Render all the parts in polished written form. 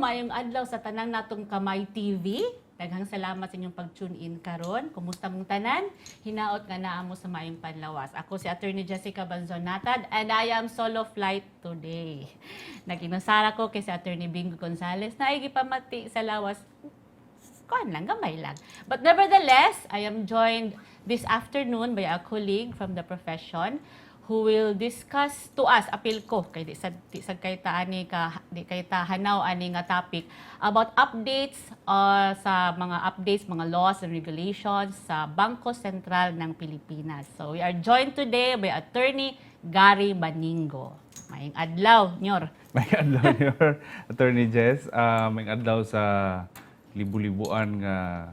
maayong adlaw sa tanang natong Kamay TV. Daghang salamat sa inyong pag-tune in karon. Kumusta mong tanan? Hinaot nga naa mo sa maayong panlawas. Ako si Attorney Jessica Banzonatad and I am solo flight today. Naginusara ko kay si Attorney Bingo Gonzales na ay gipamati sa lawas. Kuan lang, gamay lang. But nevertheless, I am joined this afternoon by a colleague from the profession who will discuss to us, apil ko kay di sad kay ta ani ka di kay ta hanaw ani nga topic about updates sa mga laws and regulations sa Bangko Sentral ng Pilipinas. So we are joined today by Attorney Gary Baningo. Maayong adlaw, Nyor. Maayong adlaw, Nyor. Attorney Jess, maayong adlaw sa libu-libuan nga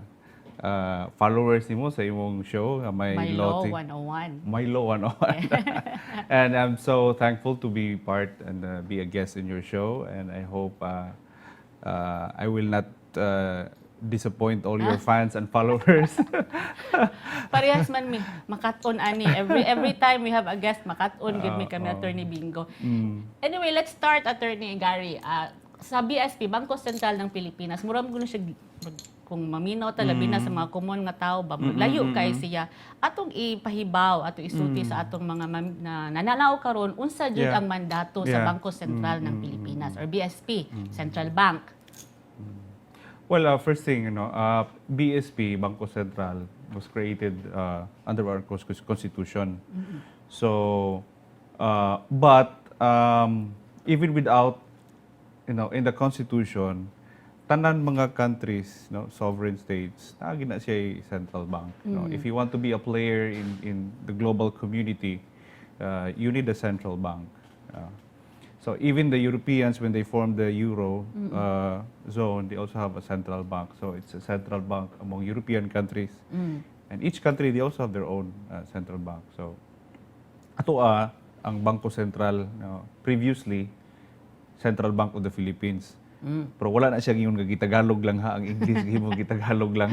followers nimo sa imong show nga may Law 101. My Law 101. And I'm so thankful to be part and be a guest in your show, and I hope I will not disappoint all your fans and followers. Parehas man mi makat-on ani every time we have a guest makat-on gid mi kami Attorney Bingo. Anyway, let's start Attorney Gary. Sa BSP, Bangko Sentral ng Pilipinas, mura mo siya kung maminaw talabi na sa mga common nga tao ba layo kay siya atong ipahibaw atong isulti sa atong mga nananaw karon unsa jud ang mandato sa Bangko Sentral ng Pilipinas or BSP, Central Bank. Well, first thing, BSP, Bangko Sentral, was created under our Constitution. So, but even without, in the Constitution, tanan mga countries, sovereign states, na siya central bank. If you want to be a player in the global community, you need a central bank. So even the Europeans, when they formed the Euro zone, they also have a central bank. So it's a central bank among European countries. And each country, they also have their own central bank. So ato ang Bangko Sentral, previously, Central Bank of the Philippines. Pero wala na siya ngayon gitagalog lang ha, ang English gimo gitagalog lang.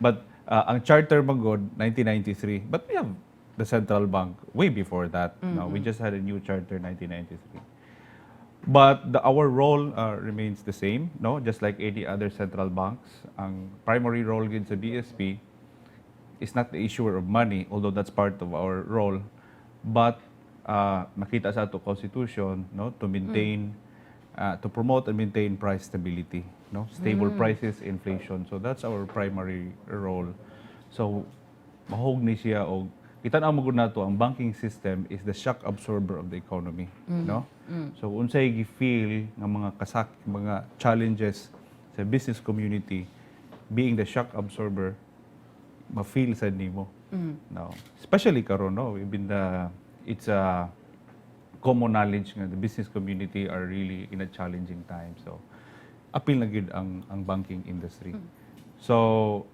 But ang charter magod 1993. But we have the central bank way before that. No, we just had a new charter 1993. But our role remains the same, just like any other central banks. Ang primary role gid sa BSP is not the issuer of money, although that's part of our role, but nakita sa ato constitution, to maintain to promote and maintain price stability, stable prices, inflation. So that's our primary role. So mahog ni siya og kita-an mo gud nato ang banking system is the shock absorber of the economy, So unsay gi-feel nga mga challenges sa business community, being the shock absorber, ma-feel sad nimo. Especially karon, it's a common knowledge nga the business community are really in a challenging time. So, appeal na gid ang banking industry. So,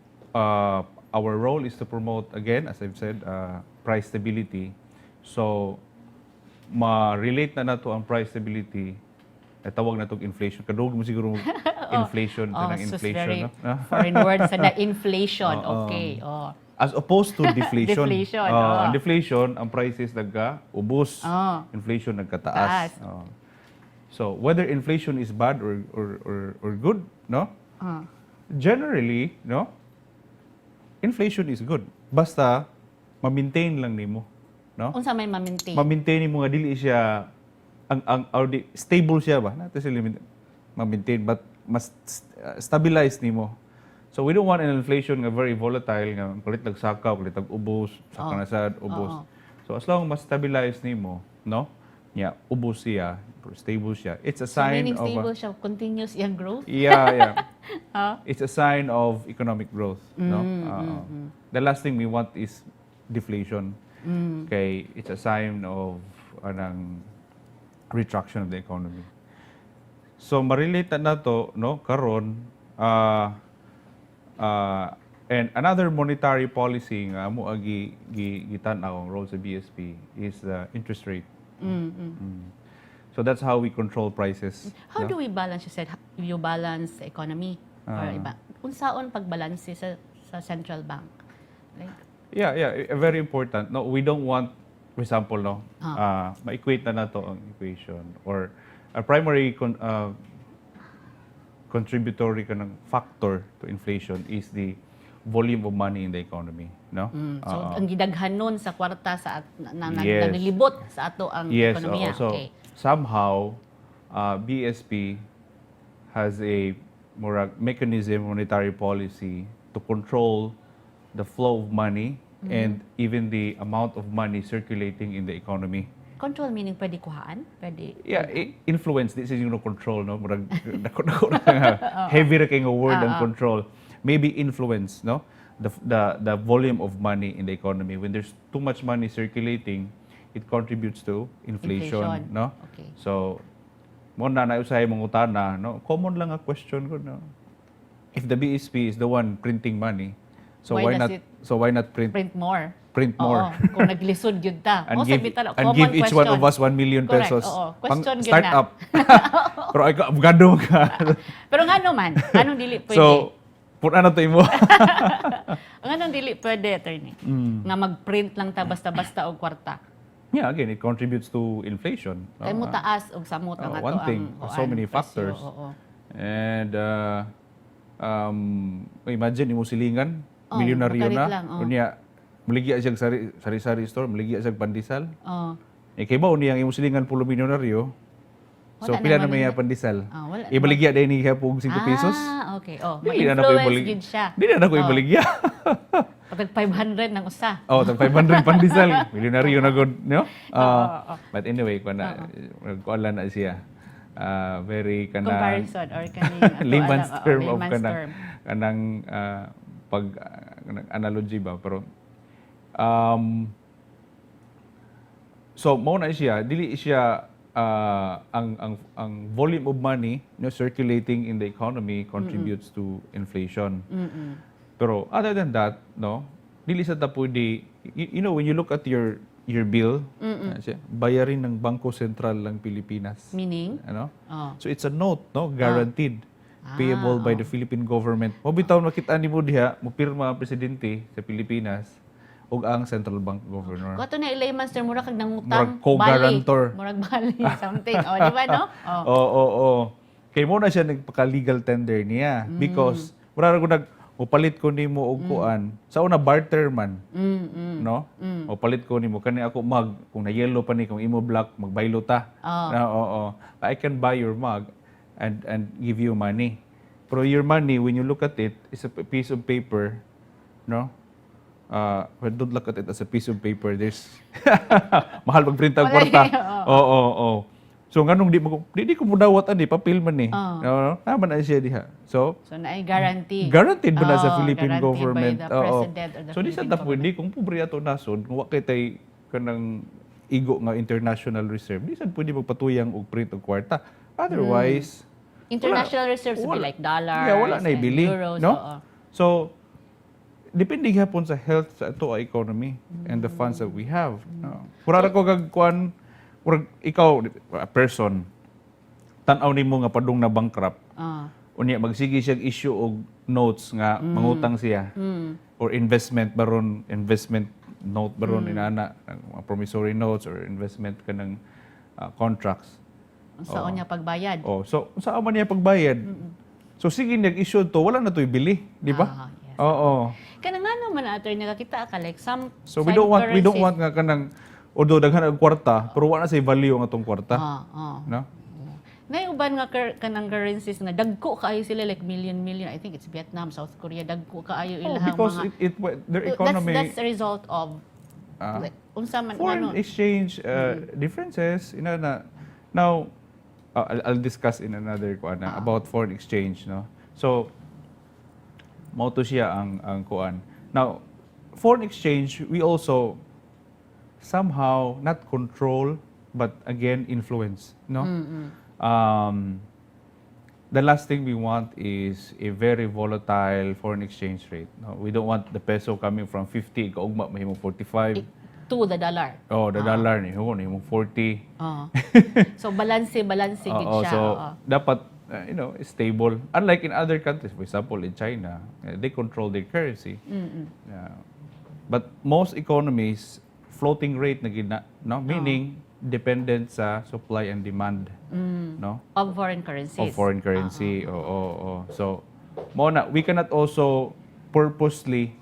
our role is to promote, again, as I've said, price stability. So, ma-relate na nato ang price stability, tawag na itong inflation. Kadugod mo siguro inflation, inflation. Foreign words na inflation. Okay. As opposed to deflation. Deflation, Ang deflation, ang prices nagka-ubos. Inflation nagkataas. So, whether inflation is bad or good, generally, inflation is good. Basta, ma-maintain lang nimo. Unsa may ma-maintain? Ma-maintain mo nga dili siya, stable siya ba? Nato sila ma-maintain, but mas stabilize nimo. So we don't want an inflation nga very volatile nga kulit nagsakaw, kulit ubos, saka na sad ubos. So as long mas stabilize nimo, ubos siya, stable siya. It's a sign meaning of stable siya, continuous yung growth? Yeah. It's a sign of economic growth, The last thing we want is deflation. Okay, it's a sign of retraction of the economy. So ma-relate na to, karon and another monetary policy nga mo gitan-aw ang role sa BSP is the interest rate. So that's how we control prices. How do we balance, you said, you balance the economy? Or iba? Unsaon pagbalanse sa central bank? Like, yeah, very important. No, we don't want, for example, ma-equate na nato ang equation or a primary contributory ka ng factor to inflation is the volume of money in the economy, no? So, ang gidaghan nun sa kwarta sa Yes. naglilibot sa ato ang Yes, ekonomiya. so Okay. somehow BSP has a more mechanism, monetary policy to control the flow of money and even the amount of money circulating in the economy. Control meaning pwede kuhaan? Pwede. Yeah, influence, this is yung control, no? Murag, dako nga, heavy ra kay nga word ang control. Maybe influence, no? The volume of money in the economy. When there's too much money circulating, it contributes to inflation, no? Okay. So, mo na usahay mong utana, no? Common lang a question ko, no? If the BSP is the one printing money, so Why why does not it print more. more? Oo, kung naglisod yun ta. and O, give, sabi tala, and common give each one question. of us 1 million Correct, pesos. oo. Pang Question yun start na. up. Pero ay ka, abogado ka. Pero nga naman, anong dili pwede? So, pun ano to imo? Ang anong dili pwede, attorney? Nga mag-print lang ta basta-basta og kwarta. Yeah, again, it contributes to inflation. no? Kay mo taas og samot ang ato one thing, ang so many presyo. factors. Oo. And imagine imo silingan, Oh, milyonaryo makarit na. lang, oh. Unya, maligya siya sari-sari store, maligya siya pandesal. Oo. Kay ba unya ang imo silingan pulo milyonaryo? So Wala pila na naman may yun. pandesal? Wala Ibaligya dahil ni pug 5 pesos? Okay. Oh, Dili na ako ma-influence ibalig- yun siya. Dili na ako ibaligya. Pag 500 ng usa. Oh, tag 500 pandesal. Milyonaryo na god, no? Oo. But anyway, kuan na siya. Very kana Comparison or kaning ato, layman's alam, term of layman's kanang term. kanang pag analogy ba, pero so mao na siya, dili siya ang volume of money, no, circulating in the economy contributes to inflation. Pero other than that, no, dili sa ta pwede, you know, when you look at your bill, bayarin ng Bangko Sentral ng Pilipinas. Meaning? Ano? Oh. So it's a note, no, guaranteed, payable by the Philippine government. Mo bitaw makita nimo diha, mo pirma ang presidente sa Pilipinas ug ang central bank governor. Kato na layman's term, mura kag nangutang, Murag co-guarantor. Murag bali, something. O, di ba, no? Oh. Oo. Kay mo na siya nagpaka-legal tender niya because mura ra ko upalit ko nimo og kuan. Sa una barter man, no? O palit ko nimo kani ako mug kung na yellow pa ni kung imo black magbaylo ta. Oo. I can buy your mug and give you money. Pero your money when you look at it is a piece of paper, no? But don't look at it as a piece of paper. There's mahal magprint ang kwarta. Oo. So nganong di ko mudawat ani papel man ni. No, naman na siya diha. So na guarantee. guaranteed ba na sa Philippine guaranteed government? by the president or the So di sa Philippine pwede kung pobre ato nasod, kung wa kay tay kanang igo nga international reserve, di sad pwede magpatuyang og print og kwarta. Otherwise, International reserves would be like dollars, yeah, wala na and ibili, euros. no? Oo. So depende gyapon sa health sa ato ang economy and the funds that we have. No? Pura ko kag kuan, murag ikaw a person tan-aw nimo nga padung na bankrupt. Unya magsige siya issue og notes nga mangutang siya or investment note baron inana mga promissory notes or investment kanang contracts. Sa niya pagbayad. So saan man niya pagbayad? So sige nag-issue to, wala na to ibili, di ba? Yes. Oo. Kana nga naman ato nakakita ka like some So we don't want nga kanang although daghan og kwarta, pero wala na say value ang atong kwarta. No? May uban nga kanang currencies nga dagko kaayo sila like million. I think it's Vietnam, South Korea, dagko kaayo ilahang because mga their economy that's a result of like, unsa man foreign exchange differences now I'll discuss in another kuan about foreign exchange, no. So mao to siya ang kuan. Now foreign exchange we also somehow not control but again influence, no. The last thing we want is a very volatile foreign exchange rate. No, we don't want the peso coming from 50 kaugma mahimo 45 to the dollar. the dollar ni mahimo 40. So balance gid siya. So dapat stable. Unlike in other countries, for example in China, they control their currency. But most economies floating rate na gina, no, meaning dependent sa supply and demand, no? Of foreign currencies. Of foreign currency. Oo. So, we cannot also purposely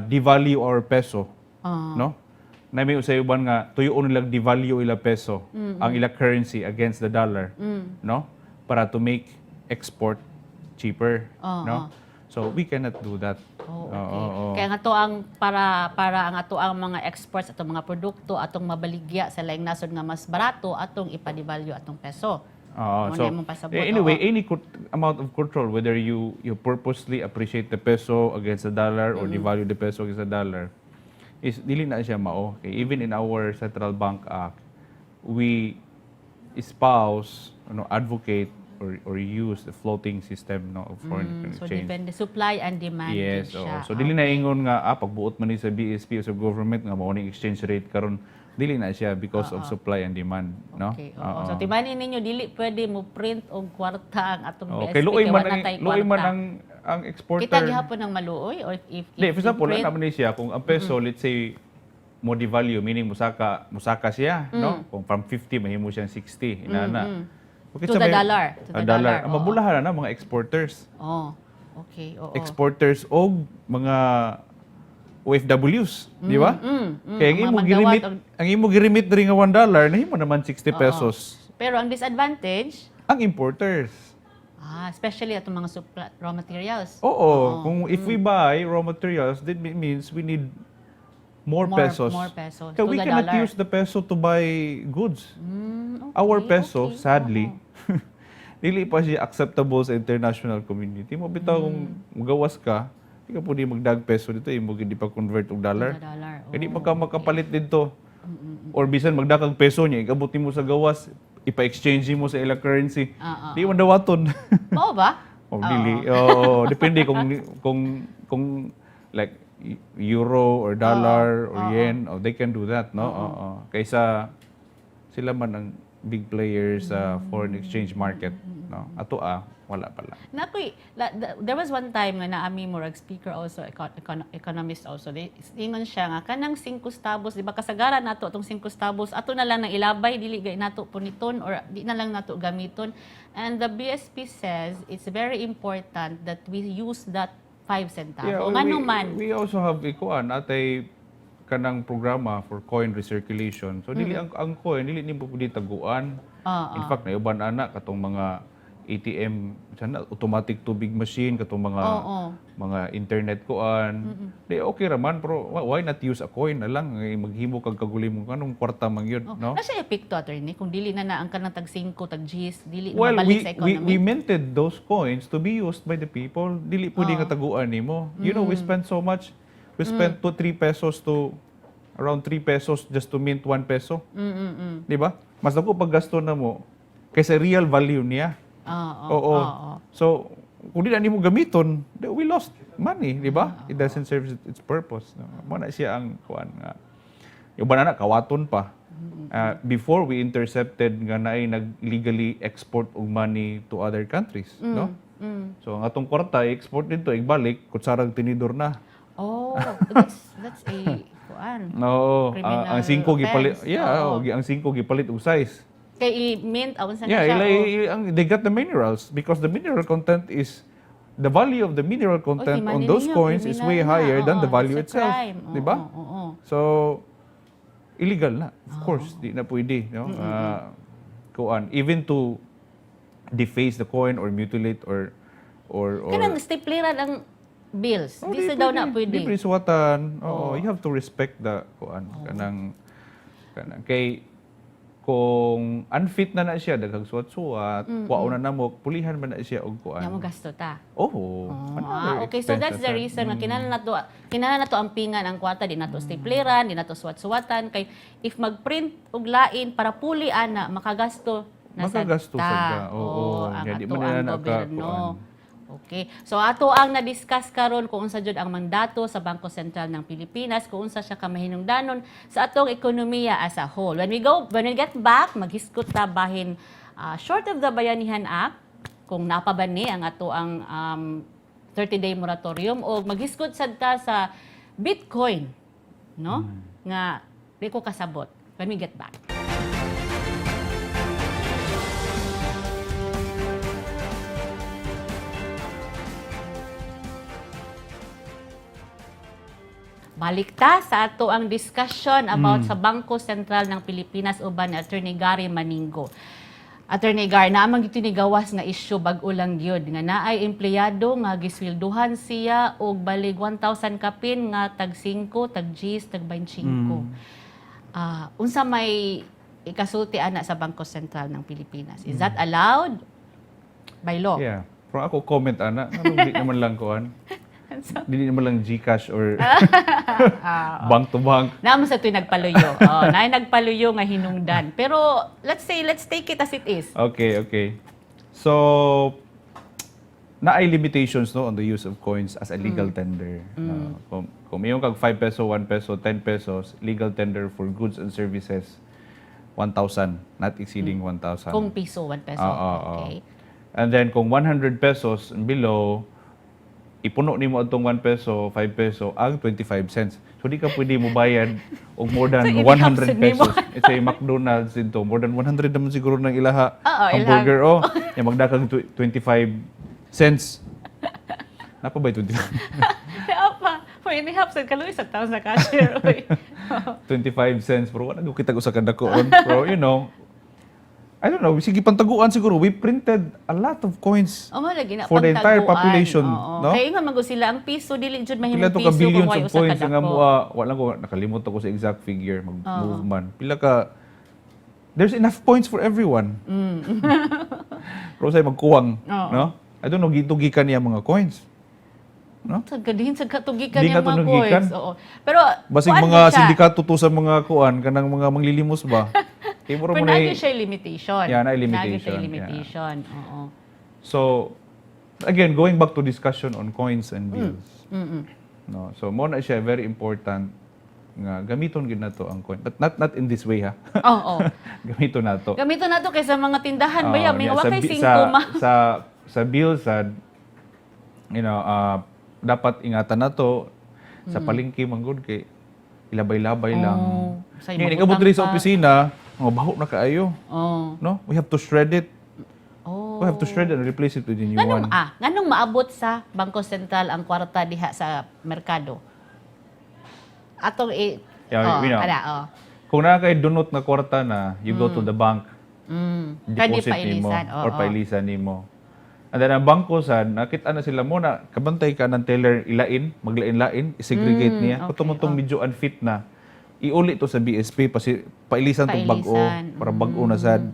devalue our peso, no? Na may usay uban nga tuyo nilang devalue ila peso ang ila currency against the dollar, no? Para to make export cheaper, no? So we cannot do that. Okay. Kaya nga to ang para ang ato ang mga exports atong mga produkto atong mabaligya sa laing nasod nga mas barato atong ipa-devalue atong peso. So imong pasabot, anyway, any amount of control, whether you purposely appreciate the peso against the dollar or devalue the peso against the dollar, is dili na siya mao. Okay? Even in our Central Bank Act, we espouse, advocate or use the floating system, no, of foreign So exchange. depende supply and demand Yes, din siya. so dili na ingon nga pagbuot man ni sa BSP o sa government nga mao ning exchange rate karon, dili na siya because of supply and demand, no? Okay. So timanin ninyo dili pwede mo print og kwarta ang atong BSP Okay, luoy kay man wala ang tay luoy man kwarta. ang exporter. Kita gihapon ng maluoy or if Di, for example, print, naman ni siya kung ang peso, let's say, mo devalue, meaning musaka siya, no? Kung from 50 mahimo siyang 60, inana. Okay, To the dollar. A dollar. Ang mabulahan na mga exporters. Okay. Exporters o mga OFWs, di ba? Kaya Mga manggawat ang imo girimit diri nga $1, nahimo naman 60 pesos. Pero ang disadvantage, Ang importers. especially atong mga raw materials. Oo, kung if we buy raw materials, that means we need more pesos. More pesos. Kaya to we the cannot dollar. use the peso to buy goods. Okay, Our peso, okay. sadly, dili pa siya acceptable sa international community. Mo bitaw kung magawas ka, di ka pwede magdag peso dito, imo gid pa convert og dollar. To the dollar. Kaya di ka makapalit dito. Or bisan magdakag peso niya, igabot mo sa gawas, ipa-exchange mo sa ilang currency. Di man dawaton. Oo ba? Oh, dili. Oh, depende kung like euro or dollar or yen, they can do that, no? Kaysa sila man ang big players sa foreign exchange market, no? Ato wala pala. Nakoy, there was one time nga naami murag speaker also, economist also. Ingon siya nga kanang 5 centavos, di ba kasagaran nato atong 5 centavos, ato na lang nang ilabay dili gay nato puniton or di na lang nato gamiton. And the BSP says it's very important that we use that 5 centavos. Ngano man. We also have atay kanang programa for coin recirculation. So dili ang coin dili nimo pwede taguan. In fact, naiuban ana katong mga ATM, sana automatic tubig machine katong mga internet kuan. Di okay ra man, pero why not use a coin na lang maghimo kag kaguli mo kanong kwarta man yun, no? Nasa epekto attorney kung dili na ang kanang tag 5 tag 10 dili Well, na mabalik sa we economy. minted those coins to be used by the people. Dili pwede nga taguan nimo. You know, we spend so much. We spent 2-3 pesos to around 3 pesos just to mint 1 peso. Di ba? Mas dako paggasto na mo kaysa real value niya. Oo. So, kung di na nimo gamiton, we lost money, di ba? It doesn't serve its purpose. Mo na siya ang kuan nga. Yung ba na kawaton pa. Before we intercepted nga naay nag-legally export og money to other countries, no? So ang atong kwarta i-export dito, igbalik kutsarang tinidor na. That's a kuan. No, ang 5 gipalit. offense. Ang 5 gipalit og size. Kay i-mint awan sa Yeah, siya. they got the minerals because the mineral content is the value of the mineral content on those coins is way higher than the value itself, di ba? So illegal na, of course, di na pwede, no? Kuan, even to deface the coin or mutilate or Kanang stapleran ang bills. Di sa daw na pwede. Di pwede suwatan. You have to respect the kuan kanang kay kung unfit na siya daghang suwat-suwat, kuwaon na namo, pulihan man na siya og kuan. Nya mo gasto ta. Okay, So that's the reason na kinahanglan nato ampingan ang kwarta, di nato stapleran, di nato suwat-suwatan kay if magprint og lain para puli ana makagasto na sa Makagasto ta. sad ka. Oo, ang di ato man na ang gobyerno. kuan. Okay. So ato ang na-discuss karon kung unsa jud ang mandato sa Bangko Sentral ng Pilipinas, kung unsa siya kamahinungdanon sa atong ekonomiya as a whole. When we get back, maghisgot ta bahin short of the Bayanihan Act kung napabani ang ato ang 30-day moratorium o maghisgot sad ta sa Bitcoin, no? Nga di ko kasabot. When we get back. Balik ta sa ato ang discussion about sa Bangko Sentral ng Pilipinas uban ni Attorney Gary Maningo. Attorney Gar, naamang ito ni gawas nga isyu bag-o lang gyud nga naay empleyado nga gisweldohan siya og balig 1,000 kapin nga tag 5, tag 10, tag 25. Unsa may ikasulti ana sa Bangko Sentral ng Pilipinas? Is that allowed by law? Yeah. Pero ako comment, ana, di naman lang kuan. Hindi naman lang GCash or bank to bank. Naman sa ito'y nagpaluyo. Naay nagpaluyo nga hinungdan. Pero let's take it as it is. Okay. So, naay limitations no on the use of coins as a legal tender. Kung mayroon kag 5 peso, 1 peso, 10 pesos, legal tender for goods and services, 1,000, not exceeding 1,000. Kung piso, 1 peso. Okay. And then kung 100 pesos and below, ipuno nimo adtong 1 peso, 5 peso, ang 25 cents. So di ka pwede mo bayad og more than So, 100 i-hapsin nimo. pesos. It's a McDonald's dito. More than 100 naman siguro ng ilaha. ilaha. Hamburger, yung magdakang 25 cents. Napa ba 25? Kaya pa, for inihap sa kaluwi sa taon sa cashier. 25 cents. Pero wala ko kita ko sa kadakoon. Pero you know, I don't know, sige pantaguan siguro. We printed a lot of coins. Lagi na For the entire pagtaguan. population, Oo. no? Kaya nga mago sila ang piso dili jud mahimong Pila to ka piso kung billions way of usa coins ka nga dako. wala ko nakalimot ako sa exact figure mag-move man. Pila ka there's enough points for everyone. Pero say magkuwang, Oo. no? I don't know gitugi ka niya mga coins. No? Sa gadihin sa katugikan Di niya nga mga tunugikan. coins. Oo. Pero Basig kuan mga gid siya. sindikato to sa mga kuan kanang mga manglilimos ba? Kay mura Pero mo na nagi siya limitation. Yeah, na Nagi limitation, siya limitation. Oo. So again, going back to discussion on coins and bills. No. So mo na siya very important nga gamiton gid nato ang coin. But not in this way ha. Oo. Gamiton nato. Gamiton nato kaysa mga tindahan ba ya, may yeah, wa sa kay bi- 5 ma. sa bills you know, dapat ingatan nato sa palengke manggod kay ilabay-labay lang. Sa Ngayon, imong ikabot diri sa utang pa. opisina, baho na kaayo, Oo. no? We have to shred it. Oh. We have to shred it and replace it with a new one. Nganong maabot sa Bangko Sentral ang kwarta diha sa merkado? Atong Yeah, you know, kung na kay dunot na kwarta na, you go to the bank, Pwede deposit nimo pailisan. or pailisan nimo. And then ang bangko sad, nakita na sila muna, kabantay ka ng teller ilain, maglain-lain, isegregate niya. okay, Kung medyo unfit na, iuli to sa BSP kasi pailisan tong bag-o para bag-o na sad.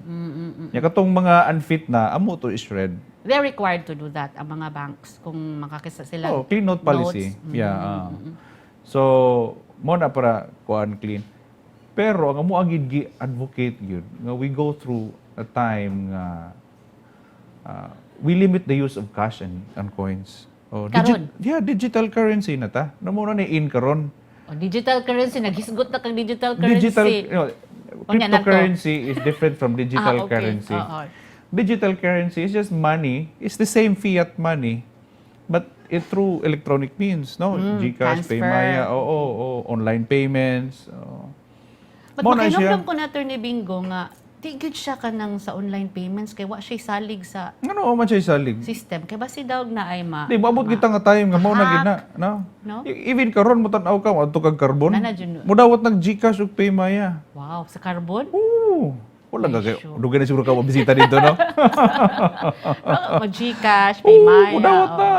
Ya katong mga unfit na, amo to is-shred. They're required to do that, ang mga banks, kung makakisa sila. Clean note policy. Notes. Yeah. So, mo na para kuan clean. Pero ang amo agid advocate gyud nga we go through a time nga we limit the use of cash and coins. Karon? Digital currency na ta. Namo na ni in karon. Digital currency, naghisgot na kang digital currency. Digital Unya na to. cryptocurrency is different from digital okay. currency. Oo. Digital currency is just money. It's the same fiat money, but it through electronic means, no? GCash, transfer. Paymaya, online payments. But Mo na siya. makinomdom ko na Attorney Bingo nga, di good siya ka ng sa online payments kay wa siya salig sa Ano man siya salig? system. Kay basi daw na ay Di maabot kita nga time nga mao na gid na, no? No? Even karon mo tan-aw ka adto kag carbon. Nana, Jun. Mo dawat nag GCash ug Paymaya. Wow, sa carbon? Oo. Wala Ay, ka kayo. sure. Dugay na siguro ka mabisita dito, no? Mag-Gcash, Oo, Paymaya. dawat na.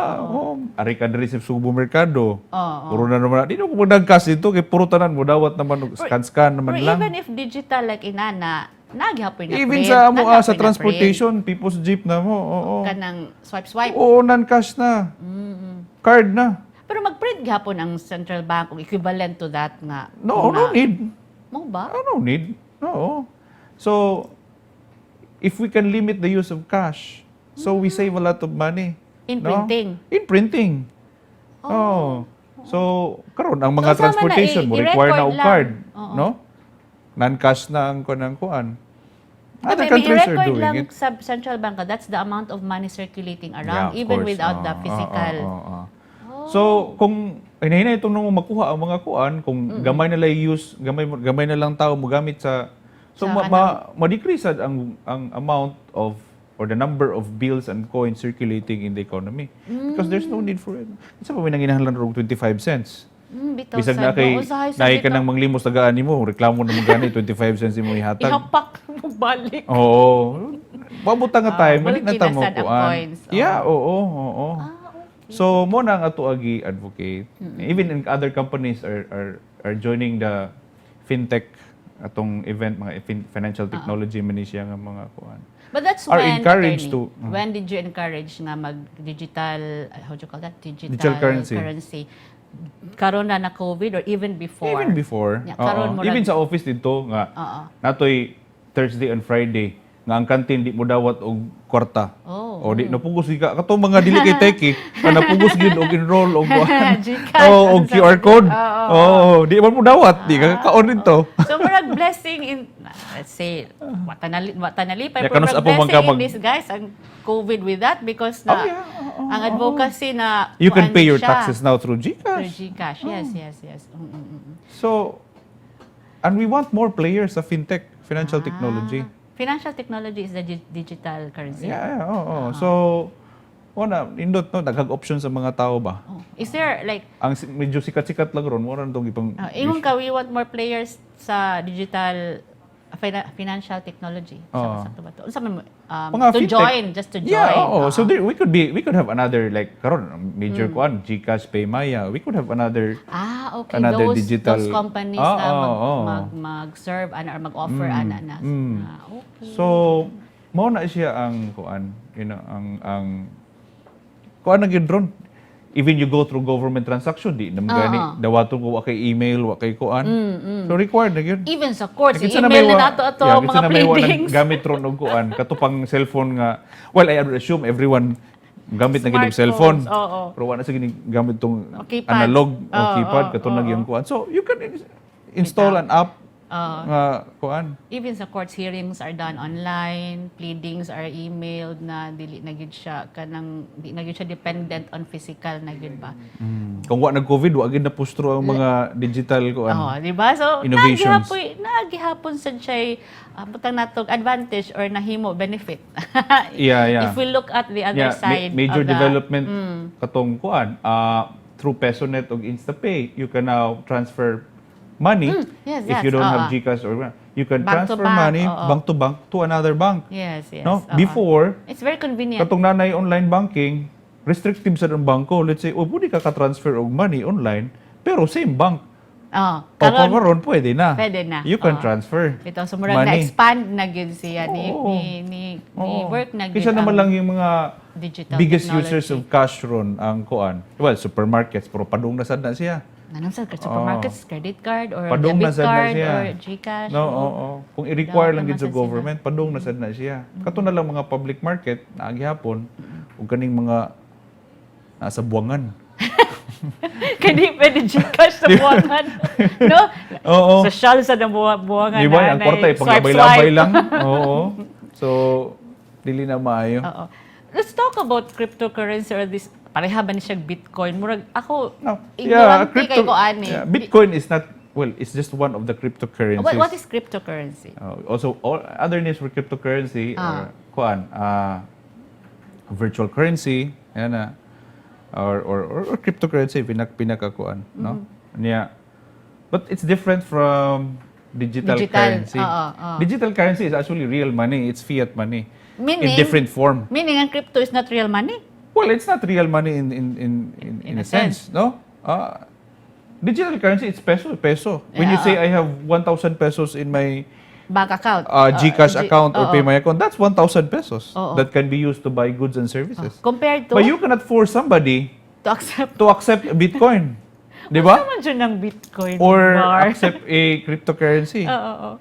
Ari ka diri sa Subo Merkado. Oo. Puro na naman. Di na ko magdagkas dito kay puro tanan mo dawat naman og scan naman Pero lang. even if digital like inana, naghapon na Even print, sa amo naghapon sa na transportation, people's jeep na mo. Oo. print. Kanang swipe. Oo, non-cash na. Card na. Pero mag-print gihapon ang central bank o equivalent to that nga. No, no need. Mo ba? No need. No. So, if we can limit the use of cash, so we save a lot of money. In no? printing. In printing. Oh. So, karon ang mga So, sama na, transportation mo require na i-record og lang. card, Oo. no? Non-cash na ang kuan. Other May countries are i-record doing lang it. sa central bank, that's the amount of money circulating Yeah, around, of even course. without the physical. So, kung hinahinay itong nung makuha ang mga kuan, kung gamay na lang use, gamay na lang tao mo gamit sa so Sa ma-decrease ang amount of or the number of bills and coins circulating in the economy because there's no need for it. Isa pa may nanginahanglan og 25 cents. Bitaw Bisag sad, na kay no? Usahay sa naay ka bitaw. nang manglimos tagaan nimo, reklamo na mo gani 25 cents mo ihatag. Ihapak mo balik. Oo. Mabuta nga time, mali na bulky ta na mo sad ang kuan. coins, oo. Yeah, oo, oo. Okay. So mo na nga to agi advocate. Even in other companies are joining the fintech atong event mga financial technology man ni siya nga mga kuan. But that's Are when, encouraged attorney, to- when did you encourage nga mag-digital, how do you call that? Digital currency. Karon na COVID or even before? Even before. Yeah, oo. karon mo Even ra- sa office dito nga Oo. natoy Thursday and Friday nga ang kantin di mo dawat og kwarta. Oh. O di napugos ka kato mga dili kay teki, napugos gyud og enroll og Gcash, oh, og ang QR sabi- code. Oo. Oh, di man mo dawat, di ka kaon dito. So murag blessing in, let's say, watanalipay, Yeah, kanus murag apo man ka blessing in mag- this guys, ang COVID with that because na, Oh, yeah. Oo, ang oo. advocacy na You can kuan pay your siya. taxes now through Through GCash. Gcash, yes. So, and we want more players sa fintech, financial technology. Financial technology is the digital currency. Yeah, oo. So, una, indot no, daghang option sa mga tao ba? Oh. Is there like, Ang medyo sikat-sikat lang ron, mo ron itong ipang... ingon ka, we want more players sa digital financial technology. Oo. Sakto ba to? Unsa man mo, Mga to fintech. join, just to join. Yeah, oo. Oo. So there, we could have another like karon major kuan, GCash, PayMaya. We could have another Okay. Another Those digital- companies Oo, na oo. mag-serve or mag-offer ana na. Okay. So mao na siya ang kuan, ang kuan na gid ron. Even you go through government transaction, di naman gani dawaton ko wa kay email, wa kay kuan. So required na gyud. Even sa courts, Kinsa na email may na wa- nato ato yeah, ang kinsa mga na may wa pleadings. gamit ron og kuan, katupang cellphone nga. Well, I would assume everyone gamit na gid og cellphone. Oo. Pero wala sa gini gamit tong Keypad. analog o Oo, keypad oo, katunag oo. yung kuan. So you can install an app Oo. nga kuan. Even sa courts, hearings are done online, pleadings are emailed na dili na gyud siya kanang di na gyud siya dependent on physical na gyud ba. Kung wa nag-COVID, wa gid na pustro ang mga digital kuan. Di ba? So, Innovations. nagihapon sa siya butang natog advantage or nahimo benefit. Yeah. If we look at the other side major of the, development katong kuan through PesoNet og InstaPay, you can now transfer money yes, if you don't have oo. GCash or you can Bank to transfer bank, money oo. bank to bank to another bank. Yes. No? oo. Before, It's very convenient. katong nanay online banking, restrictive sa ng bangko. Let's say, pwede ka ka-transfer og money online, pero same bank. O karon pwede na. Pwede na, You can oo. transfer Ito, so murag money. na-expand na gyud siya ni Oo. ni Oo. work na gyud Kisa naman ang lang yung mga digital biggest technology. users of cash ron ang kuan. Well, supermarkets, pero padung na sad na siya. Anong sa supermarkets, credit card or Padung na debit sad na card siya. or GCash? No, oo. Kung i-require lang gid Dapat sa naman sa government, padung na sad na siya. Kato na lang mga public market na gihapon ug kaning mga nasa buwangan. Kani pwede GCash sa buwangan. No? Oo. Social sa buwangan. Di ba? Ang na, kwarta, swipe, paglabay-labay swipe. lang. Oo. So, dili na maayo. Oo. Let's talk about cryptocurrency or this. Pareha ba ni siya Bitcoin? Murag, ako, No. ignorante kay ko ani. yeah, Bitcoin is not, well, it's just one of the cryptocurrencies. What is cryptocurrency? Also, all other names for cryptocurrency or kuan, virtual currency, yan na. Or cryptocurrency, pinakakuan, no? Niya. But it's different from digital currency. Digital currency is actually real money. It's fiat money in Meaning? different form. Meaning, ang crypto is not real money? Well, it's not real money in a sense, no? Digital currency, it's peso. When you say I have 1,000 pesos in my Bank account? GCash account or oo. PayMaya account, that's 1,000 pesos Oo. that can be used to buy goods and services. Compared to, But you cannot force somebody to accept, to accept Bitcoin. Di ba? naman dyan ng Bitcoin? Or bar? accept a cryptocurrency. Oo.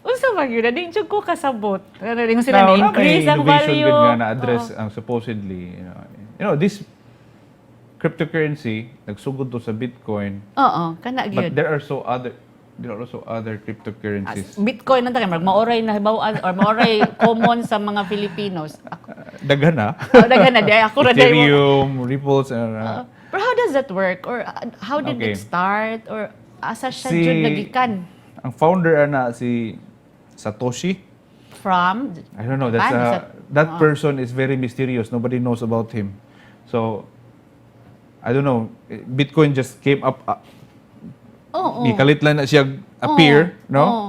Unsa man yun? Di dyan ko kasabot. Ano rin sila Now, na-increase may ang innovation value. good nga na-address ang supposedly, this cryptocurrency, nagsugod to sa Bitcoin, Oo, kana but gyud. there are also other cryptocurrencies. Bitcoin nang tayo, maoray na hibawaan or maoray common sa mga Filipinos. Daghan na. Daghan na di ako ra dai mo. Ethereum, Ripples, But how does that work? Or how did Okay. it start? Or asa siya Si- jud nagikan? ang founder ana si Satoshi. From? I don't know. That person is very mysterious. Nobody knows about him. So I don't know, Bitcoin just came up, Oo. gikalit lang na siya appear, no? Oo.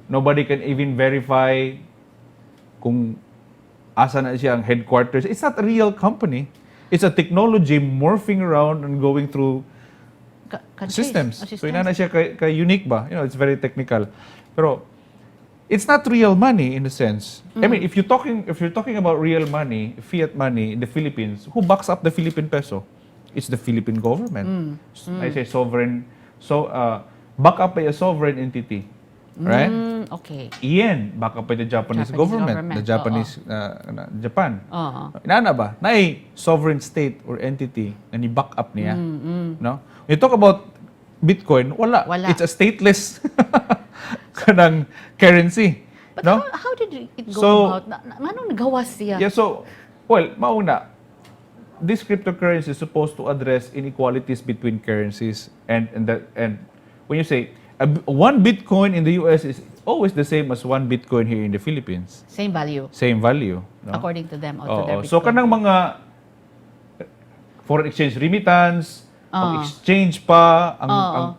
Nobody can even verify kung asa na siya ang headquarters. It's not a real company. It's a technology morphing around and going through Countries. systems. Oh, So inana siya kay unique ba? You know, it's very technical. Pero it's not real money in a sense. I mean, if you're talking about real money, fiat money in the Philippines, who backs up the Philippine peso? It's the Philippine government. I say sovereign, so back up by a sovereign entity, right? Okay. Yen, back up by the Japanese, government, the Japanese Japan. Oo. Inana ba? Na sovereign state or entity na ni-back up niya. No? When you talk about Bitcoin, wala. Wala. It's a stateless kanang currency. But no? how did it go So- about? Manong nagawas siya? Yeah, so, well, mauna, this cryptocurrency is supposed to address inequalities between currencies and when you say one Bitcoin in the US is always the same as one Bitcoin here in the Philippines. Same value, Same value. No? according to them, or to Oo. their Bitcoin. So kanang mga foreign exchange remittance, exchange pa ang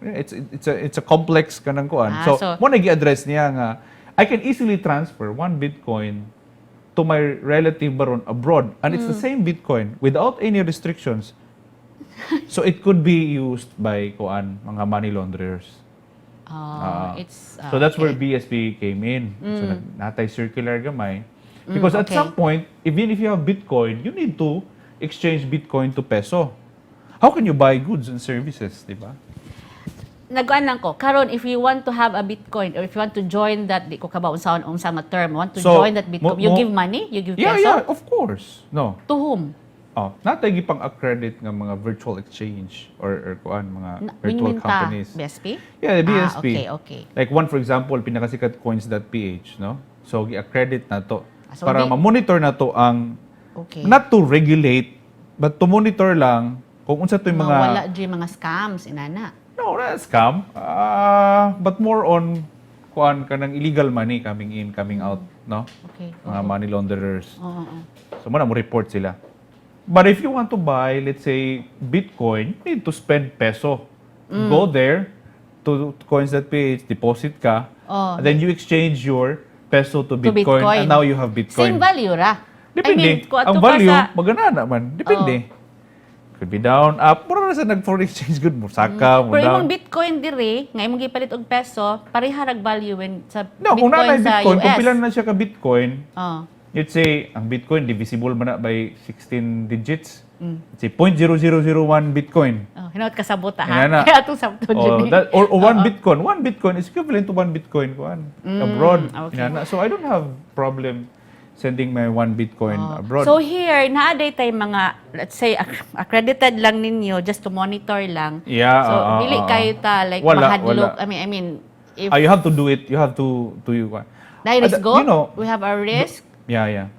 it's a complex kanang kuan. So mo nagi-address niya nga I can easily transfer one Bitcoin to my relative baron abroad and it's the same Bitcoin without any restrictions. So it could be used by kuan mga money launderers. So that's where BSP came in. So natay circular gamay. Because at some point, even if you have Bitcoin, you need to exchange Bitcoin to peso. How can you buy goods and services, di ba? Nag-ano lang ko, karon if you want to have a Bitcoin or if you want to join that, di ko kabaw sa nga term, want to So, join that Bitcoin, you give money? You give Yeah, peso? yeah, of course. No. To whom? Natay gipang accredit nga mga virtual exchange or kuan mga virtual Minminta, companies. BSP? Yeah, the BSP. Okay. Like one for example, pinakasikat coins.ph, no? So gi-accredit na to So para ma-monitor na to ang Okay. not to regulate but to monitor lang kung unsa to yung mga Wala dyan mga scams, inana. no, not scam. But more on kuan kanang illegal money coming in, coming out, no? Okay. Mga money launderers. Oo. So mo report sila. But if you want to buy, let's say, Bitcoin, you need to spend peso. Go there to coins.ph, deposit ka, and then you exchange your peso to Bitcoin, and now you have Bitcoin. Same value ra. Depende. kung Ang ato ka value, sa- magana naman. Depende. Could be down, up. Mura na sa nag-foreign exchange good mo. Saka, mo Pero down. imong Bitcoin dire, nga imong gipalit og peso, pareharag value when sa No, kung Bitcoin nanay sa Bitcoin, US. kung pila na siya ka Bitcoin, Oh. let's say, ang Bitcoin, divisible man na by 16 digits. Let's say, 0.0001 Bitcoin. Oh, hinaut ka sa buta ha. Yan na. Kaya atong sabton Or one Bitcoin. One Bitcoin is equivalent to one Bitcoin kuan abroad. okay. Yan na. So I don't have problem sending my one Bitcoin abroad. So here, naaday tay mga, let's say, accredited lang ninyo just to monitor lang. Yeah, So, dili kayo ta, like, Wala, mahadlok. wala. I mean, if You have to do it. You have to you dahil risk go, you know, we have our risk. Yeah.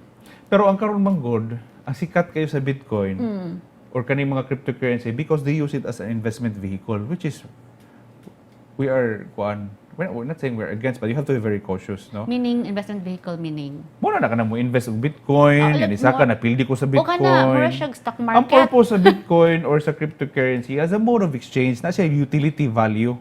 Pero ang karon manggod, ang sikat kayo sa Bitcoin or kaning mga cryptocurrency because they use it as an investment vehicle, which is we are kuan. We're not saying we're against, but you have to be very cautious, no? Meaning, investment vehicle meaning. Muna na ka na mo invest og Bitcoin, yan isa ka na pildi ko sa O Bitcoin. ka na, mura siya stock Ang market. purpose sa Bitcoin or sa cryptocurrency as a mode of exchange, na siya utility value.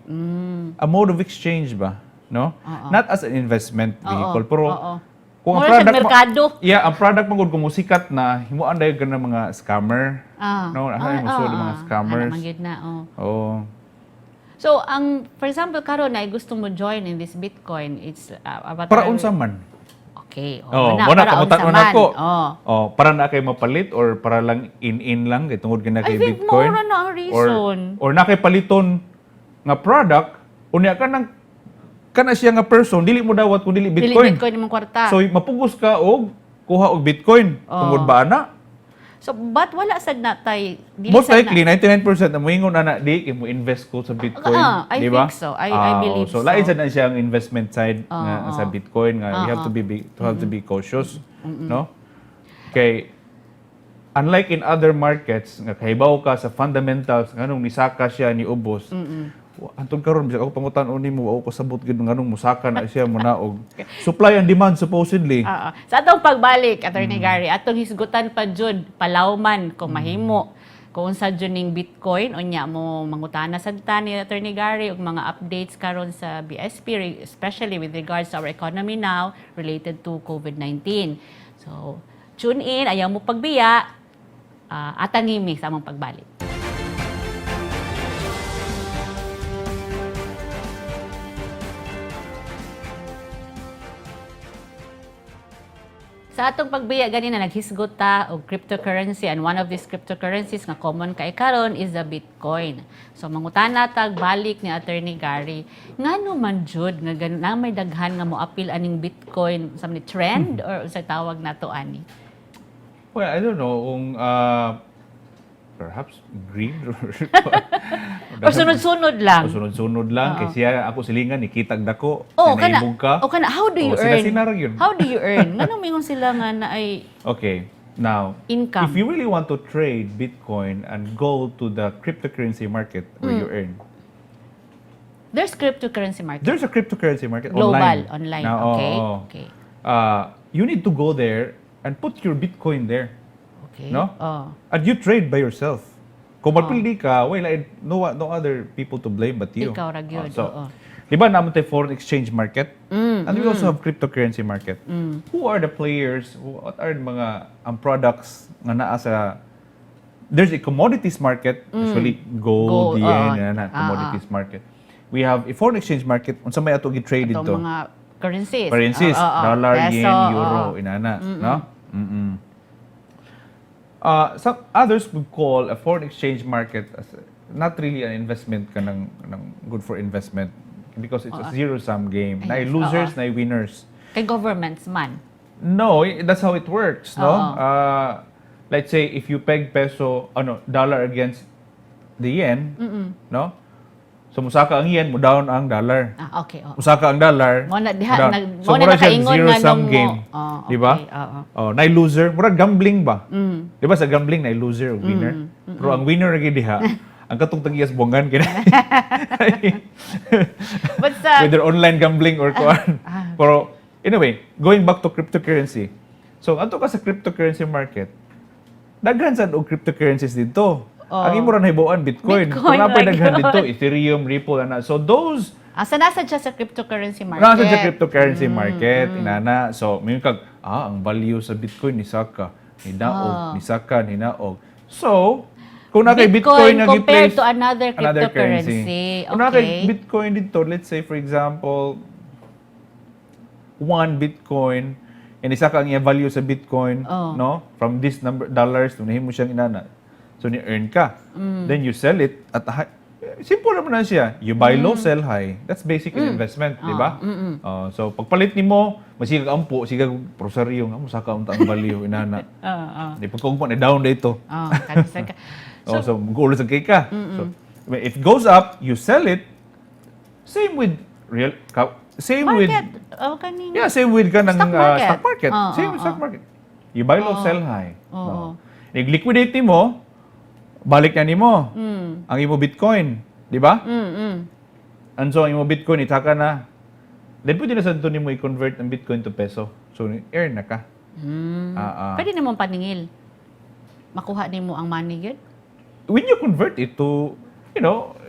A mode of exchange ba, no? Not as an investment vehicle, pero Oo. kung ang Mura siya product merkado. ang product magud kung musikat na himuan dayon ka ng mga scammer. No, ano yung muso ng mga scammers. Ano na, Oh. So, for example, karon ay gusto mo join in this Bitcoin, it's about... Para unsa man. Okay. Muna para pangutan unsa mo man. nako. Oh. Para na kay mapalit or para lang in lang kay tungod na kay I think Bitcoin. mura na ang reason. Or na kay paliton nga product unya ka nang kana siya nga person dili mo dawat kun dili Dili Bitcoin. Bitcoin imong kwarta. So mapugos ka og kuha og Bitcoin tungod ba ana? So, but wala sad na tay... dili Most sad likely 99% na moingon ana di kay mo invest ko sa Bitcoin, I di ba? think so. I believe so. so. Lain sad na siya ang investment side nga sa Bitcoin nga we have to be cautious, no? Kay unlike in other markets nga kahibaw ka sa fundamentals nganong nisaka siya ni ubos. Antong karon bisag ako pangutan-on nimo wa ko sabot gid nganong musaka na siya mo naog. Supply and demand supposedly. Sa atong pagbalik, Attorney Gary, atong hisgutan pa jud palawman kung mahimo. kung sa juning Bitcoin unya mo mangutana sad ta ni Attorney Gary og mga updates karon sa BSP, especially with regards to our economy now related to COVID-19. So tune in, ayaw mo pagbiya, atangimi sa among pagbalik. Sa atong pagbiya ganina naghisgot ta og cryptocurrency, and one of these cryptocurrencies nga common kay karon is the Bitcoin. So mangutana tag balik ni Attorney Gary, ngano man jud nga na may daghan nga moapil aning Bitcoin sa ni trend or sa tawag nato ani? Well, I don't know kung perhaps greed or Or sunod-sunod lang. sunod-sunod lang Oo. kasi ako silingan nikitag dako Oh, na kana. naibog ka. Oh, kana. How do you Oh, earn? sila-sila ra yun. How do you earn? Nganong mingon sila nga na ay Okay. Now, income? if you really want to trade Bitcoin and go to the cryptocurrency market where you earn, There's cryptocurrency market. there's a cryptocurrency market Global, online. online. Now, Okay. oo. Okay. You need to go there and put your Bitcoin there. Okay. No? Oh. And you trade by yourself. Kung magpili ka, well, no other people to blame but you. Ikaw ra gyud. So, Oo. di ba naman tayo foreign exchange market? And we also have cryptocurrency market. Who are the players? What are the mga products nga naa sa... There's a commodities market, usually gold, Gold, yen, oo. commodities market. We have a foreign exchange market, unsa may ato gi-trade Itong dito. mga currencies. Currencies, Oo, oo. dollar, Peso, yen, euro, oo. inana, no? Some others would call a foreign exchange market as not really an investment kanang good for investment because it's a zero-sum game. Na Yes, losers, oo. na winners. Kay governments man. No, that's how it works, no? Oo. Let's say if you peg dollar against the yen, no? So musaka ang yen, mo down ang dollar. Okay. Oo. Musaka ang dollar. Mo na diha down. nag So mo na mura siya nakaingon nga zero-sum nung game. Oh, Di ba? okay, oo. Oh, na loser, mura gambling ba? Di ba sa gambling na loser o winner? Pero ang winner lagi diha, ang katong tagiyas buwangan kina. But sa Whether online gambling or kuan. Pero anyway, going back to cryptocurrency. So ato ka sa cryptocurrency market, daghan sad og cryptocurrencies dito. Ang imo ra nahibawan Bitcoin. Bitcoin Kung napay ra daghan gyud. dito, Ethereum, Ripple ana. So those nasa siya sa cryptocurrency market. nasa sa cryptocurrency market inana. So may kag ang value sa Bitcoin ni saka ni daog, ni saka ni naog. So kung na kay Bitcoin nga compared gi-place to another cryptocurrency. Kung na kay Okay. Bitcoin dito, let's say for example 1 Bitcoin and isa ka ang iya value sa Bitcoin, Oh. no? From this number dollars to nahimo siyang inana. So ni earn ka. Then you sell it at a high. Simple naman na siya. You buy low, sell high. That's basically investment, di ba? So pagpalit nimo, masigag ampo, sigag prosaryo nga mo saka unta ang value inana. Di pagkung na down dito. Kanisa ka. So mag-ulo sa kay ka. So if it goes up, you sell it. Same with Market. Kaning. Yeah, same with ka ng Stock market. stock market. Same with stock market. You buy low, sell high. Oo. Nag-liquidate mo, balik na nimo ang imo Bitcoin, di ba? And so ang imo Bitcoin itaka na. Then pwede na sa ito nimo i-convert ang Bitcoin to peso. So earn na ka. Pwede namang paningil. Makuha nimo ang money gyud. When you convert it to,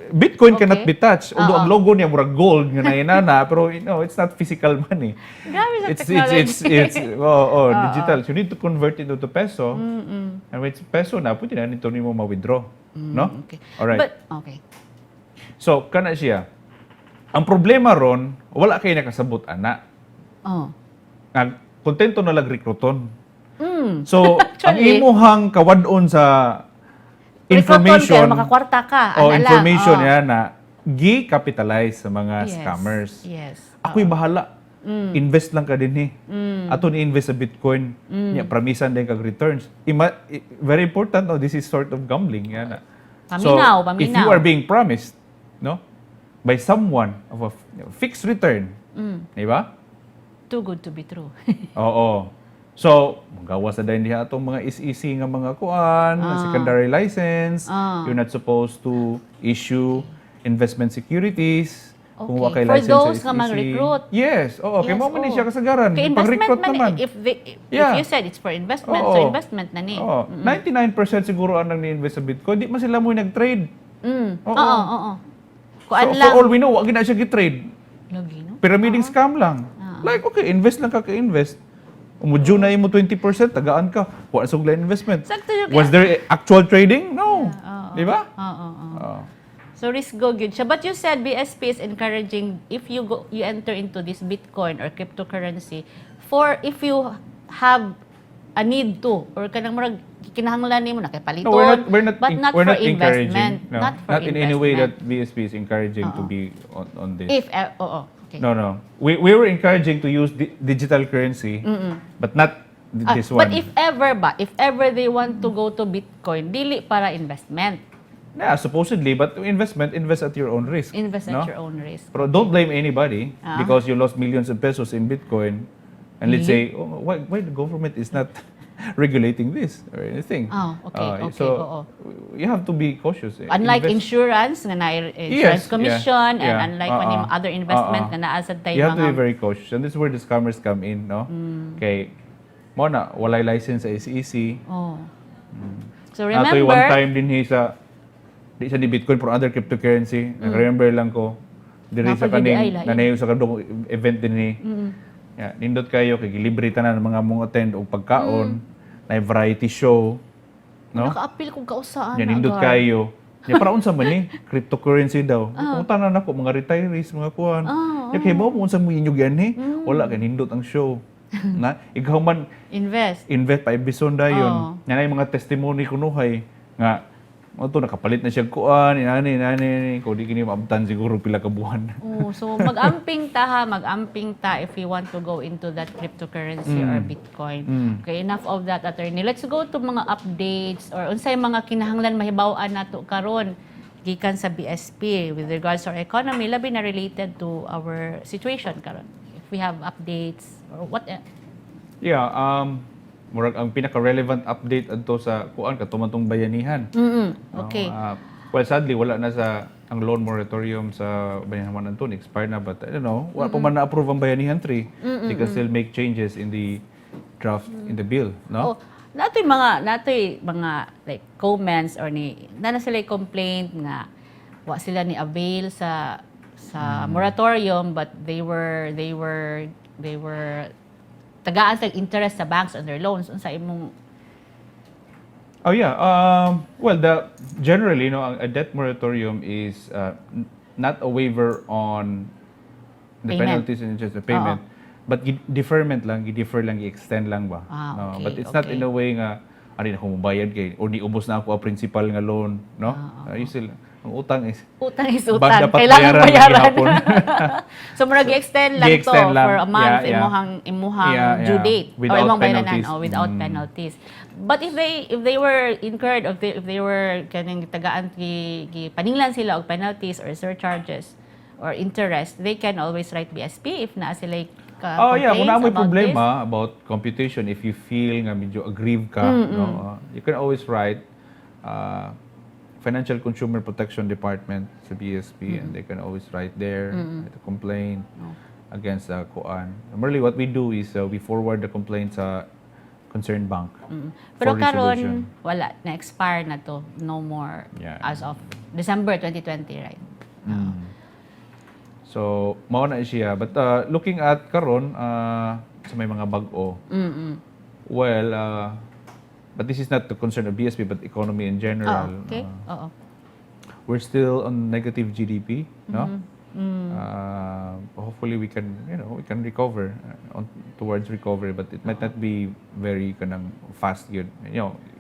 Bitcoin cannot be touched. Although ang logo niya murag gold nga na pero it's not physical money. Grabe sa It's technology. digital. So you need to convert it to peso. And when it's peso na, pwede na nito nimo ma-withdraw, no? Okay. Alright. But okay. So kana siya. Ang problema ron, wala kay nakasabot ana. Oh. Nga kontento na lag rekruton. So ang Actually. imuhang kawadon sa Information. information Makakwarta ka. o Ana lang. information Oh. yan na gi-capitalize sa mga Yes. scammers. Yes. Ako'y bahala. Invest lang ka din Ato ni-invest sa Bitcoin. Nya pramisan din kag returns. Very important, this is sort of gambling. Yan na. Paminaw, If you are being promised, by someone of a fixed return, di ba? Too good to be true. Oo. So, magawa sa din diha atong mga SEC nga mga kuan, secondary license. You're not supposed to issue investment securities Kung Okay. wakay For license those sa nga SEC. mag-recruit. Yes, oo. Kaya Yes, mo man oo. siya kasagaran. Kay investment Pag-recruit man naman. if Yeah. you said it's for investment, Oo. so investment na ni. Oo. 99% siguro ang nag-invest sa Bitcoin. Di man sila mo nag-trade. Oo. Oo. So, Kuan for lang. all we know, wag na siya gi-trade. Lagi, no? Pyramiding scam lang. Like, okay, invest lang ka ka-invest. Umudyo na mo 20%, tagaan ka. Wala sa investment. Sakto yung Was there actual trading? No. Di ba? Oo. Oo. So risk go good siya. But you said BSP is encouraging if you enter into this Bitcoin or cryptocurrency for if you have a need to or kanang murag kinahanglan nimo na kay paliton, No, we're not, but not we're for not investment. encouraging. No, Not for in any way that investment. BSP is encouraging to be on this. If oo. Okay. No. We were encouraging to use digital currency, but not this one. But if ever they want to go to Bitcoin, dili para investment. Yeah, supposedly, but invest at your own risk. Invest no? at your own risk. Pero don't blame anybody Ah. because you lost millions of pesos in Bitcoin. And let's say, why the government is not regulating this or anything? Oh, okay. So, you have to be cautious. Unlike Invest- insurance, nga na insurance Yes, commission, yeah, and yeah. unlike when other investment nga naasad tayo You have to be mga... very cautious. And this is where the scammers come in, no? Okay. Mo na, walay license sa SEC. Oh. So Natoy remember, one time din di sa ni Bitcoin for other cryptocurrency. Remember lang ko. Diri sa Napag-DI kaning lain. nanayo sa kadong event din ni. Yeah, nindot kayo kay gilibre tanan ng mga mong attend og pagkaon, na variety show, no? naka-appeal kung kausaan. Yan nindot agar. kayo. Ya para unsa man ni cryptocurrency daw. Kung tanan nako mga retirees, mga kuan. Ya kay mo unsa mo inyog yan ni? Wala kay nindot ang show. Na ikaw man Invest. pa ibison dayon. Yan ay mga testimony kunuhay nga mo to nakapalit na siya kuan, inani ko di kini maabtan siguro pila ka buwan. Oh, so mag-amping ta if you want to go into that cryptocurrency or Bitcoin. Okay, enough of that, attorney. Let's go to mga updates or unsay mga kinahanglan mahibaw-an nato karon gikan sa BSP with regards to our economy labi na related to our situation karon. If we have updates or what Yeah, murag ang pinaka-relevant update adto sa kuan katumantong bayanihan. Okay. Well, sadly wala na sa ang loan moratorium sa bayanihan Anton expired na, but I don't know, wala pa man na-approve ang bayanihan 3. They can still make changes in the draft in the bill, no? Oh, natoy mga like comments or na sila complaint nga wa sila ni avail sa moratorium, but they were tagaan sa interest sa banks on their loans unsa imong Oh yeah. Well, generally, a debt moratorium is not a waiver on the Payment. penalties and interest, the payment, but deferment lang, i-defer lang, i-extend lang ba. okay, But it's not in a way nga ari na ko mobayad kay o di ubos na ako ang principal nga loan, no? Usually, ang utang is utang. dapat Kailangan bayaran bayaran. gihapon. So murag extend lang to i-extend lang. for a month Yeah. imuhang Yeah, due yeah. date or Without imong bayaran penalties. without penalties. But if they were incurred if they were kaning tagaan gi paninglan sila og penalties or surcharges or interest, they can always write BSP if naa sila Oh yeah, kung na may about problema about computation, if you feel nga medyo aggrieved ka, no, you can always write Financial Consumer Protection Department sa BSP, and they can always write there to complain against kuan. Normally, what we do is we forward the complaint sa concerned bank. Pero for karon resolution. wala na expire na to, no more Yeah. as of December 2020, right? So, mao na siya. But looking at karon sa may mga bag-o, well, but this is not the concern of BSP, but economy in general. Okay. Oo. We're still on negative GDP, no? Hopefully we can recover towards recovery, but it might not be very kanang fast yun.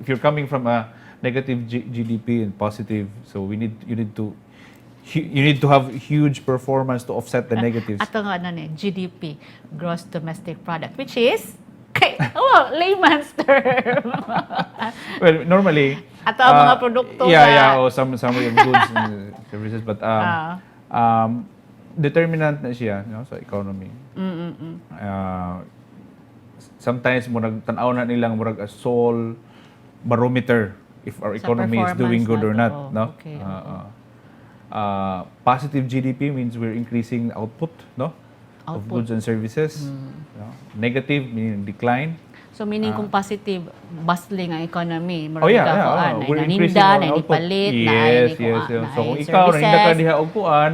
If you're coming from a negative GDP and positive, so you need to have huge performance to offset the negatives. Ato nga GDP, Gross Domestic Product, which is layman's term. Well, normally Ato ang mga produkto or some of the goods and services, but determinant na siya, sa economy. Sometimes murag tan-aw na nilang murag a sole barometer if our Sa economy is doing performance good or nato, not, no? okay. Positive GDP means we're increasing output, no? Of Output. goods and services. No? Negative meaning decline. So meaning kung positive, bustling ang economy, Oh yeah, yeah. kuan, We're na increasing naninda, our na output. nipalit, na Yes, yes, yes. So kung ikaw naninda ka diha og kuan,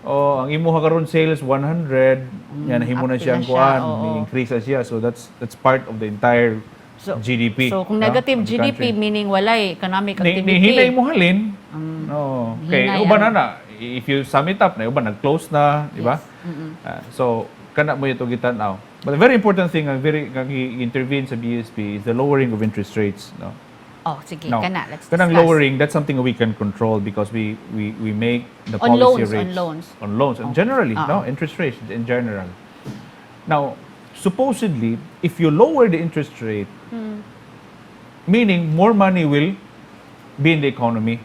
ang imo karon sales 100, yan himo na active siyang na siya, kuan, oo. increase na siya. So that's part of the entire GDP. So kung no, negative of the GDP, country. meaning walay economic activity. Hinay mo halin. No. Okay, hinay uban ang- na if you sum it up, na uban nag-close na, di ba? So kana mo ito gitan-aw. But the very important thing ang i-intervene sa BSP is the lowering of interest rates, no. Oh, sige, No. kana, let's Kanang discuss. lowering, that's something we can control because we make the On policy loans, rates on loans. on loans and generally, Oo. no, interest rates in general. Now, supposedly, if you lower the interest rate, meaning more money will be in the economy.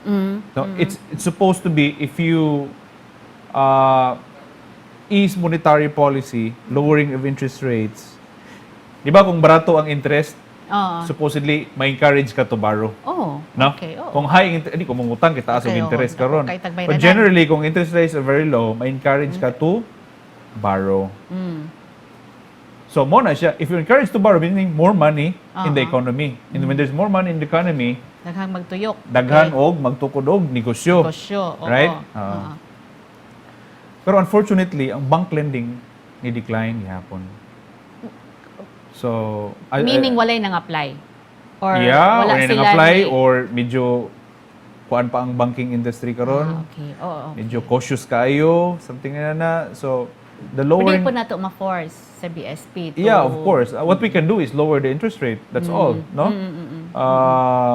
No, it's supposed to be if you ease monetary policy, lowering of interest rates. Di ba kung barato ang interest, Oo. supposedly ma-encourage ka to borrow. Oh, No? okay. Oo. Kung high interest, hindi, kung mangutang, kitaas Okay, ang interest oo. karon. Okay, tagbay But na generally, kung interest rates are very low, ma-encourage ka to borrow. So, mo na siya. If you encourage to borrow, meaning more money in the economy. And when there's more money in the economy, Daghang magtuyok. daghan og magtukod og negosyo. Negosyo. Oo. Right? Oo. Pero unfortunately, ang bank lending ni decline gihapon. So, Meaning walay nang apply. Or yeah, wala or sila apply ni- or medyo kuan pa ang banking industry karon. Okay. Oo. Medyo cautious kayo, something na. So, the Pwede lowering... po na to ma-force sa BSP to... Yeah, of course. What we can do is lower the interest rate. That's all, no?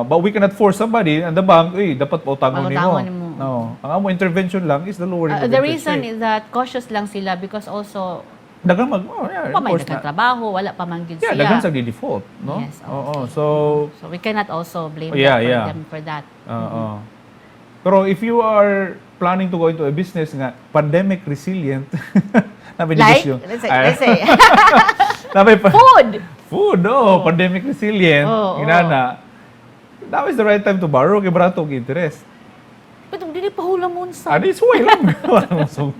But we cannot force somebody and the bank, dapat pautangon nimo. Pautangon nimo. No. Ang amo intervention lang is the lowering of the interest reason rate. is that cautious lang sila because also Dagan pa of may course na. nagtatrabaho, wala pa man gid Yeah, siya. dagan sa default, no? Yes, Oo. So, So we cannot also blame Yeah. them for that. oo. Pero if you are planning to go into a business nga pandemic resilient, nabi Like, negosyo. let's say Nabi pa food. food, pandemic resilient. Oo, Inana. Now is the right time to borrow kay barato og interest. But dili pa hula mo sa. Adi suway lang.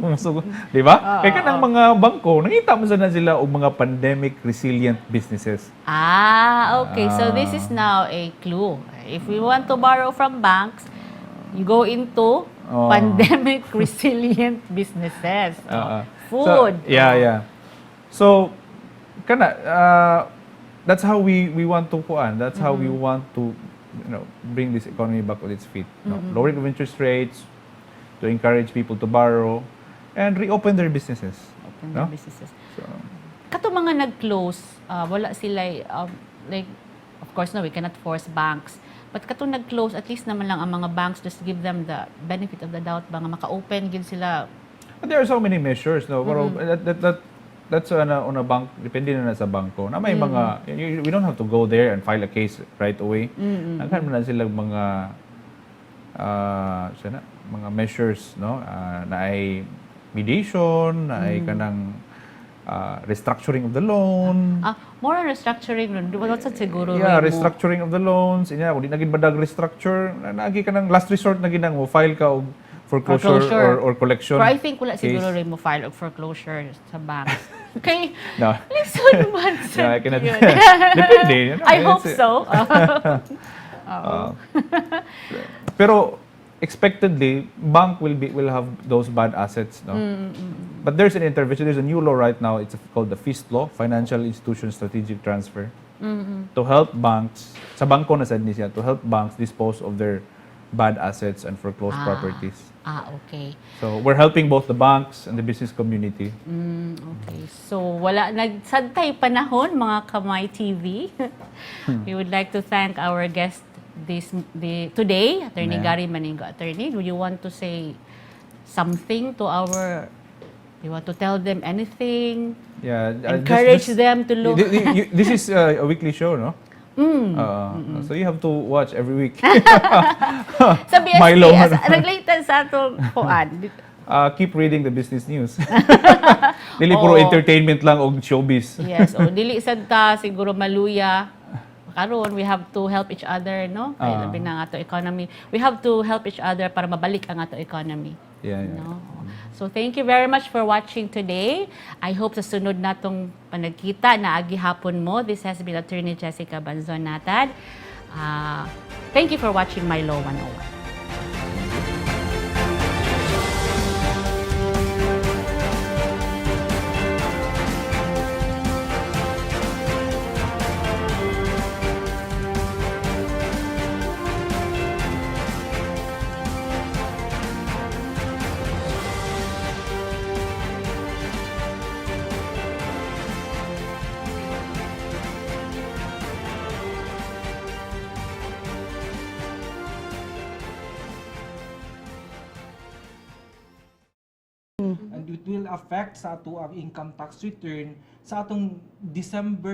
Musog. Di ba? Kaya kanang mga bangko, nakita mo na sila og mga pandemic resilient businesses. Okay. So this is now a clue. If we want to borrow from banks, you go into pandemic resilient businesses. Food. So, yeah. So, that's how we want to kuan. That's how we want to bring this economy back on its feet. No? Lowering of interest rates to encourage people to borrow and reopen their businesses. Open no? their businesses. So, Kato mga nag-close, wala sila, like, of course, no, we cannot force banks. But kato nag-close, at least naman lang ang mga banks, just give them the benefit of the doubt ba nga maka-open, gid sila. but there are so many measures, no? Pero that's on a bank, depende na sa bangko. Na may mga, we don't have to go there and file a case right away. Nagkan na silang mga mga measures, no? Na ay mediation, na ay kanang restructuring of the loan. More on restructuring, what's that siguro? Yeah, Roy, mo? restructuring of the loans. Inya, kung di naging badag restructure, nagi ka ng last resort na ginang mo, file ka og foreclosure or collection. Pero I think wala case. siguro rin mo file of foreclosure sa banks. Okay, No. listen man Yeah, I sa cannot. yun. Depende. I hope so. Pero expectedly, bank will have those bad assets, no? But there's an intervention. There's a new law right now. It's called the FIST law, Financial Institution Strategic Transfer, to help banks. Sa bangko na sad ni siya, to help banks dispose of their bad assets and foreclosed properties. Okay. So we're helping both the banks and the business community. Okay. So, wala, nagsantay panahon, mga Kamay TV. We would like to thank our guest today, Attorney Yeah. Gary Maningo. Attorney, do you want to say something to you want to tell them anything? Yeah, Encourage them to look. This is a weekly show, no? So you have to watch every week. Sa BSP, Milo. naglaytan sa atong kuan. Keep reading the business news. Dili puro entertainment lang og showbiz. Yes, dili sad ta siguro maluya karon we have to help each other, no? Kaya labi na ang ato economy. We have to help each other para mabalik ang ato economy. Yeah, yeah. No? So thank you very much for watching today. I hope sa sunod natong panagkita na agi hapon mo. This has been Attorney Jessica Banzon Natad. Thank you for watching My Law 101. And it will affect sa ato ang income tax return sa atong December